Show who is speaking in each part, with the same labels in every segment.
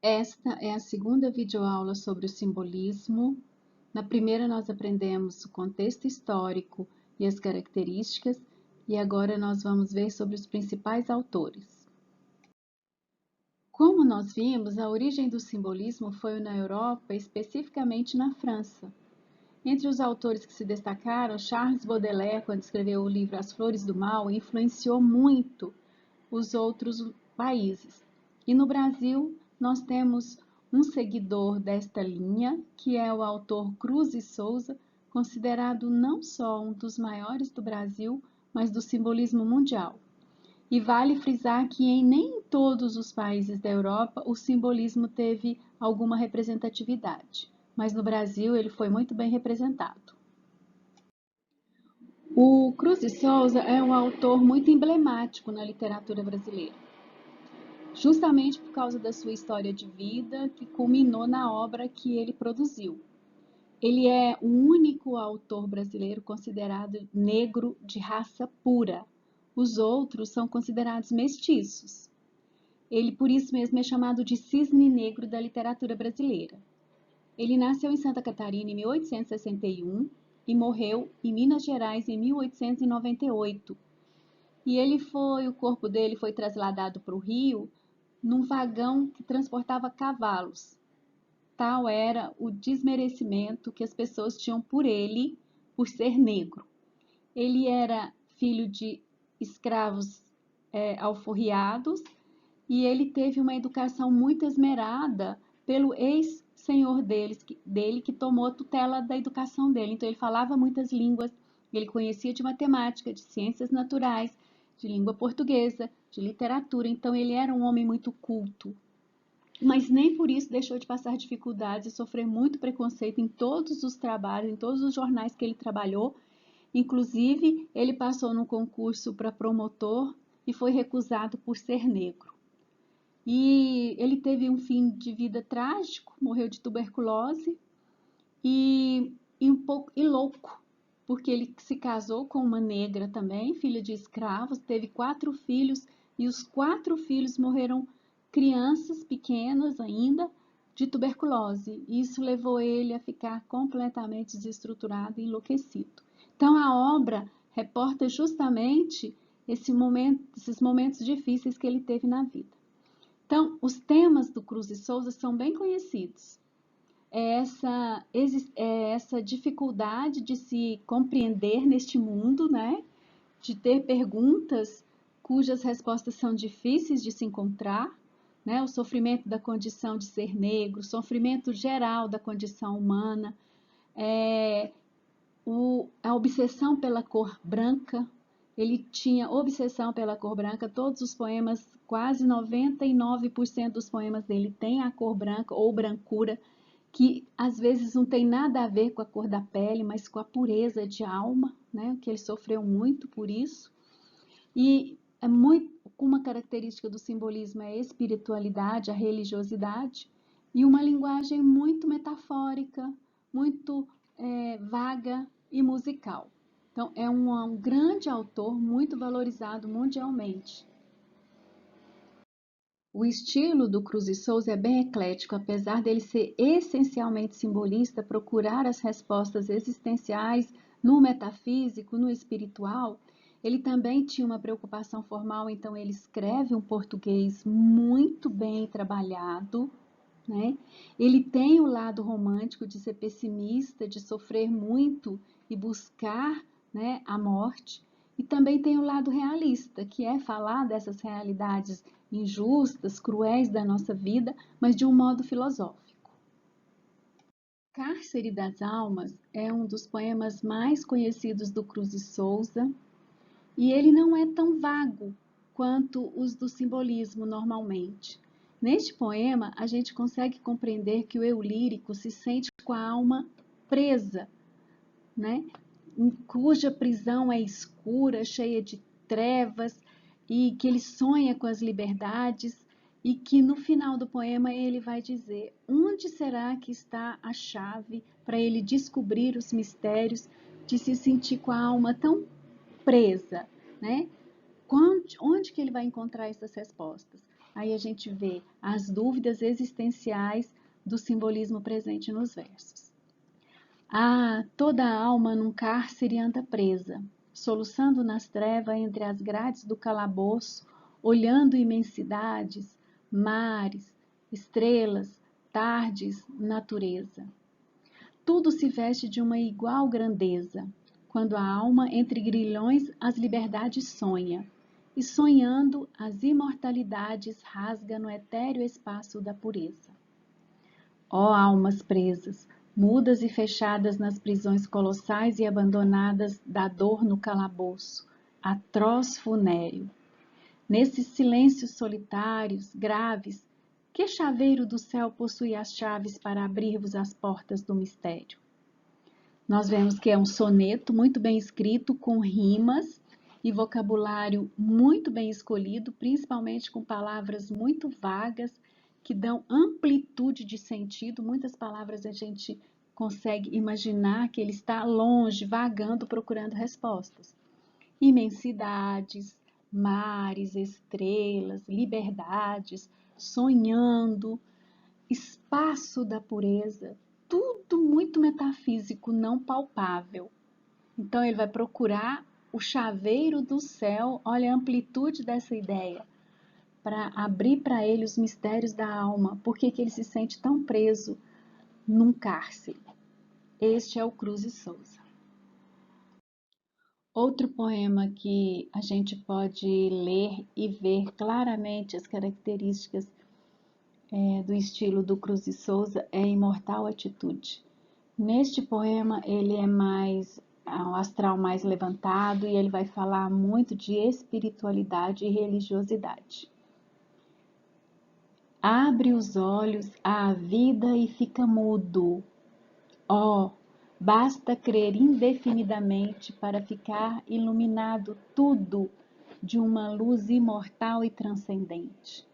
Speaker 1: Esta é a segunda videoaula sobre o simbolismo. Na primeira nós aprendemos o contexto histórico e as características, e agora nós vamos ver sobre os principais autores. Como nós vimos, a origem do simbolismo foi na Europa, especificamente na França. Entre os autores que se destacaram, Charles Baudelaire, quando escreveu o livro As Flores do Mal, influenciou muito os outros países. E no Brasil, nós temos um seguidor desta linha, que é o autor Cruz e Souza, considerado não só um dos maiores do Brasil, mas do simbolismo mundial. E vale frisar que em nem todos os países da Europa o simbolismo teve alguma representatividade, mas no Brasil ele foi muito bem representado. O Cruz de Souza é um autor muito emblemático na literatura brasileira, justamente por causa da sua história de vida que culminou na obra que ele produziu. Ele é o único autor brasileiro considerado negro de raça pura. Os outros são considerados mestiços. Ele, por isso mesmo, é chamado de cisne negro da literatura brasileira. Ele nasceu em Santa Catarina em 1861 e morreu em Minas Gerais em 1898. E o corpo dele foi trasladado para o Rio num vagão que transportava cavalos. Tal era o desmerecimento que as pessoas tinham por ele, por ser negro. Ele era filho de escravos alforriados e ele teve uma educação muito esmerada pelo ex-senhor dele que tomou a tutela da educação dele. Então ele falava muitas línguas, ele conhecia de matemática, de ciências naturais, de língua portuguesa, de literatura. Então ele era um homem muito culto. Mas nem por isso deixou de passar dificuldades e sofrer muito preconceito em todos os trabalhos, em todos os jornais que ele trabalhou. Inclusive, ele passou no concurso para promotor e foi recusado por ser negro. E ele teve um fim de vida trágico, morreu de tuberculose e louco, porque ele se casou com uma negra também, filha de escravos, teve 4 filhos e os 4 filhos morreram crianças pequenas ainda de tuberculose. Isso levou ele a ficar completamente desestruturado e enlouquecido. Então a obra reporta justamente esses momentos difíceis que ele teve na vida. Então, os temas do Cruz e Souza são bem conhecidos. É essa dificuldade de se compreender neste mundo, né? De ter perguntas cujas respostas são difíceis de se encontrar, né? O sofrimento da condição de ser negro, o sofrimento geral da condição humana, a obsessão pela cor branca. Ele tinha obsessão pela cor branca, todos os poemas, quase 99% dos poemas dele tem a cor branca ou brancura, que às vezes não tem nada a ver com a cor da pele, mas com a pureza de alma, né? Que ele sofreu muito por isso. E uma característica do simbolismo é a espiritualidade, a religiosidade, e uma linguagem muito metafórica, muito vaga e musical. Então, é um grande autor, muito valorizado mundialmente. O estilo do Cruz e Souza é bem eclético, apesar dele ser essencialmente simbolista, procurar as respostas existenciais no metafísico, no espiritual. Ele também tinha uma preocupação formal, então ele escreve um português muito bem trabalhado, né? Ele tem o lado romântico de ser pessimista, de sofrer muito e buscar, né, a morte. E também tem o lado realista, que é falar dessas realidades injustas, cruéis da nossa vida, mas de um modo filosófico. Cárcere das Almas é um dos poemas mais conhecidos do Cruz de Souza, e ele não é tão vago quanto os do simbolismo normalmente. Neste poema, a gente consegue compreender que o eu lírico se sente com a alma presa, né? Cuja prisão é escura, cheia de trevas, e que ele sonha com as liberdades, e que no final do poema ele vai dizer: onde será que está a chave para ele descobrir os mistérios de se sentir com a alma tão presa, né? Onde que ele vai encontrar essas respostas? Aí a gente vê as dúvidas existenciais do simbolismo presente nos versos. Ah, toda alma num cárcere anda presa, soluçando nas trevas entre as grades do calabouço, olhando imensidades, mares, estrelas, tardes, natureza. Tudo se veste de uma igual grandeza, quando a alma entre grilhões as liberdades sonha, e sonhando as imortalidades rasga no etéreo espaço da pureza. Ó almas presas, mudas e fechadas nas prisões colossais e abandonadas da dor no calabouço, atroz funéreo. Nesses silêncios solitários, graves, que chaveiro do céu possui as chaves para abrir-vos as portas do mistério? Nós vemos que é um soneto muito bem escrito, com rimas e vocabulário muito bem escolhido, principalmente com palavras muito vagas, que dão amplitude de sentido. Muitas palavras a gente consegue imaginar que ele está longe, vagando, procurando respostas. Imensidades, mares, estrelas, liberdades, sonhando, espaço da pureza, tudo muito metafísico, não palpável. Então ele vai procurar o chaveiro do céu, olha a amplitude dessa ideia, para abrir para ele os mistérios da alma. Por que ele se sente tão preso num cárcere? Este é o Cruz e Souza. Outro poema que a gente pode ler e ver claramente as características do estilo do Cruz e Souza é Imortal Atitude. Neste poema ele é mais o astral mais levantado e ele vai falar muito de espiritualidade e religiosidade. Abre os olhos à vida e fica mudo. Ó, basta crer indefinidamente para ficar iluminado tudo de uma luz imortal e transcendente.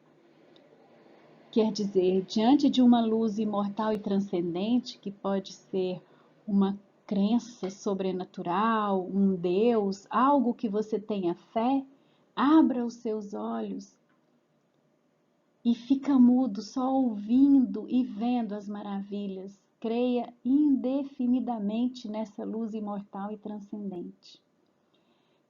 Speaker 1: Quer dizer, diante de uma luz imortal e transcendente, que pode ser uma crença sobrenatural, um Deus, algo que você tenha fé, abra os seus olhos e fica mudo, só ouvindo e vendo as maravilhas. Creia indefinidamente nessa luz imortal e transcendente.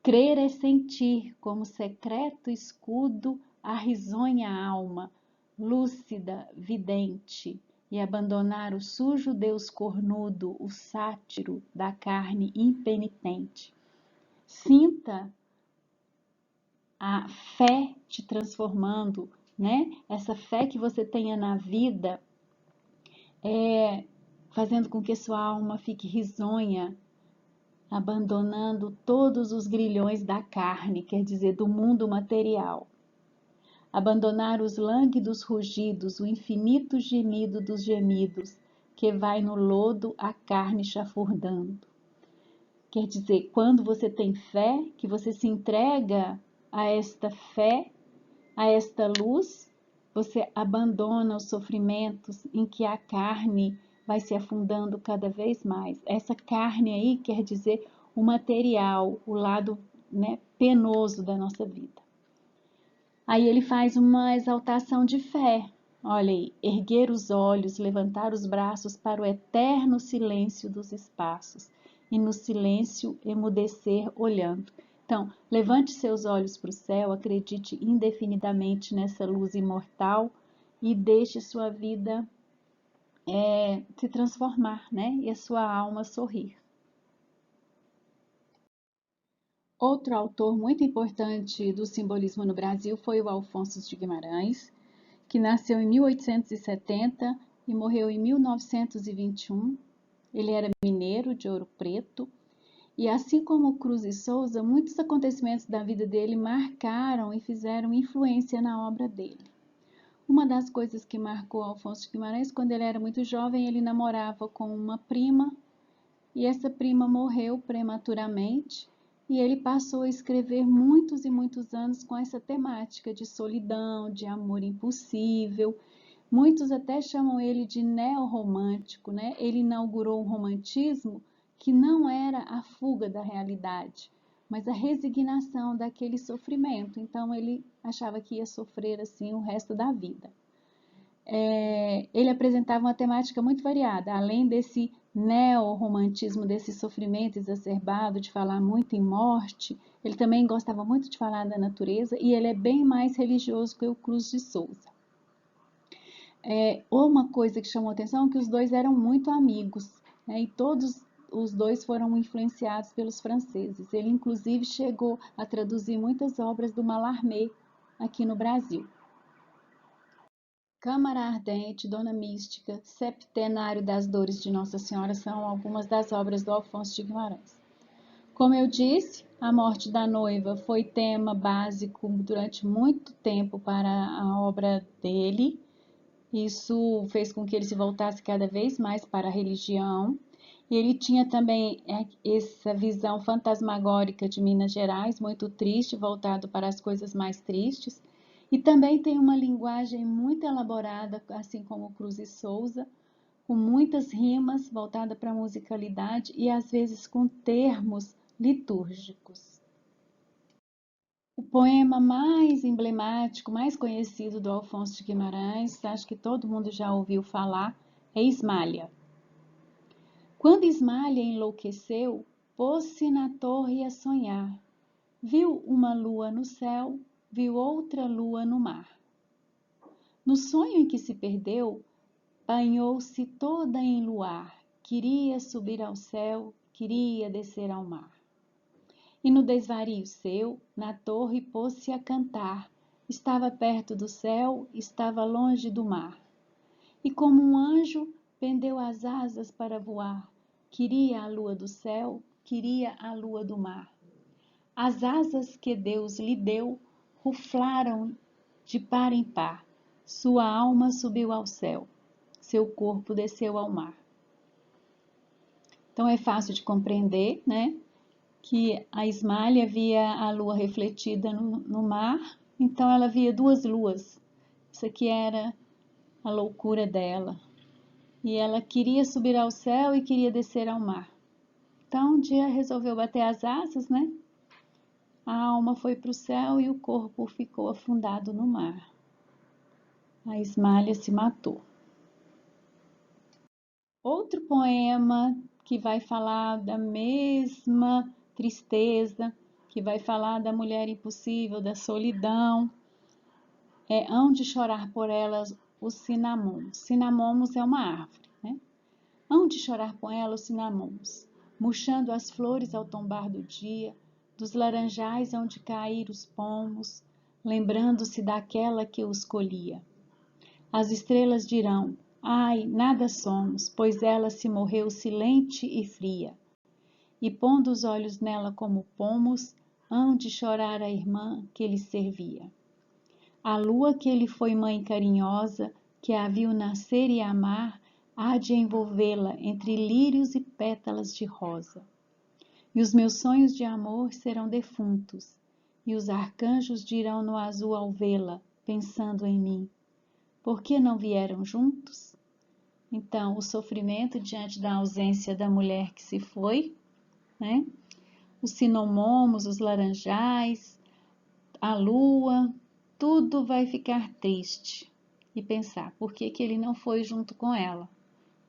Speaker 1: Crer é sentir como secreto escudo a risonha alma, lúcida, vidente, e abandonar o sujo Deus cornudo, o sátiro da carne impenitente. Sinta a fé te transformando, né? Essa fé que você tenha na vida, fazendo com que sua alma fique risonha, abandonando todos os grilhões da carne, quer dizer, do mundo material. Abandonar os lânguidos rugidos, o infinito gemido dos gemidos, que vai no lodo a carne chafurdando. Quer dizer, quando você tem fé, que você se entrega a esta fé, a esta luz, você abandona os sofrimentos em que a carne vai se afundando cada vez mais. Essa carne aí quer dizer o material, o lado, né, penoso da nossa vida. Aí ele faz uma exaltação de fé. Olha aí, erguer os olhos, levantar os braços para o eterno silêncio dos espaços e no silêncio emudecer olhando. Então, levante seus olhos para o céu, acredite indefinidamente nessa luz imortal e deixe sua vida se transformar, né? E a sua alma sorrir. Outro autor muito importante do simbolismo no Brasil foi o Alfonso de Guimarães, que nasceu em 1870 e morreu em 1921. Ele era mineiro de Ouro Preto. E assim como Cruz e Souza, muitos acontecimentos da vida dele marcaram e fizeram influência na obra dele. Uma das coisas que marcou Alfonso de Guimarães, quando ele era muito jovem, ele namorava com uma prima e essa prima morreu prematuramente e ele passou a escrever muitos e muitos anos com essa temática de solidão, de amor impossível. Muitos até chamam ele de neorromântico, né? Ele inaugurou um romantismo que não era a fuga da realidade, mas a resignação daquele sofrimento. Então ele achava que ia sofrer assim o resto da vida. Ele apresentava uma temática muito variada, além desse neo-romantismo, desse sofrimento exacerbado, de falar muito em morte, ele também gostava muito de falar da natureza e ele é bem mais religioso que o Cruz de Souza. Uma coisa que chamou atenção é que os dois eram muito amigos, né, e todos os dois foram influenciados pelos franceses. Ele, inclusive, chegou a traduzir muitas obras do Mallarmé aqui no Brasil. Câmara Ardente, Dona Mística, Septenário das Dores de Nossa Senhora são algumas das obras do Alfonso de Guimarães. Como eu disse, a morte da noiva foi tema básico durante muito tempo para a obra dele. Isso fez com que ele se voltasse cada vez mais para a religião. E ele tinha também essa visão fantasmagórica de Minas Gerais, muito triste, voltado para as coisas mais tristes. E também tem uma linguagem muito elaborada, assim como Cruz e Souza, com muitas rimas voltada para a musicalidade e às vezes com termos litúrgicos. O poema mais emblemático, mais conhecido do Alfonso de Guimarães, acho que todo mundo já ouviu falar, é Ismália. Quando Ismália enlouqueceu, pôs-se na torre a sonhar. Viu uma lua no céu, viu outra lua no mar. No sonho em que se perdeu, banhou-se toda em luar. Queria subir ao céu, queria descer ao mar. E no desvario seu, na torre pôs-se a cantar. Estava perto do céu, estava longe do mar. E como um anjo, pendeu as asas para voar. Queria a lua do céu, queria a lua do mar. As asas que Deus lhe deu ruflaram de par em par. Sua alma subiu ao céu, seu corpo desceu ao mar. Então é fácil de compreender, né? Que a Ismália via a lua refletida no mar, então ela via duas luas. Isso aqui era a loucura dela. E ela queria subir ao céu e queria descer ao mar. Então um dia resolveu bater as asas, né? A alma foi para o céu e o corpo ficou afundado no mar. A Ismália se matou. Outro poema que vai falar da mesma tristeza, que vai falar da mulher impossível, da solidão, é Hão de chorar por elas os cinamomos. Cinamomos é uma árvore, né? Hão de chorar por ela os cinamomos, murchando as flores ao tombar do dia, dos laranjais hão de cair os pomos, lembrando-se daquela que os colhia. As estrelas dirão: ai, nada somos, pois ela se morreu silente e fria. E pondo os olhos nela como pomos, hão de chorar a irmã que lhe servia. A lua que lhe foi mãe carinhosa, que a viu nascer e amar, há de envolvê-la entre lírios e pétalas de rosa. E os meus sonhos de amor serão defuntos, e os arcanjos dirão no azul ao vê-la, pensando em mim: por que não vieram juntos? Então, o sofrimento diante da ausência da mulher que se foi, né? Os cinomomos, os laranjais, a lua, tudo vai ficar triste e pensar por que que ele não foi junto com ela.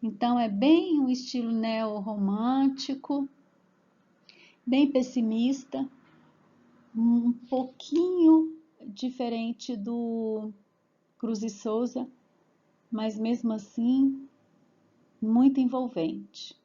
Speaker 1: Então é bem um estilo neo-romântico, bem pessimista, um pouquinho diferente do Cruz e Souza, mas mesmo assim muito envolvente.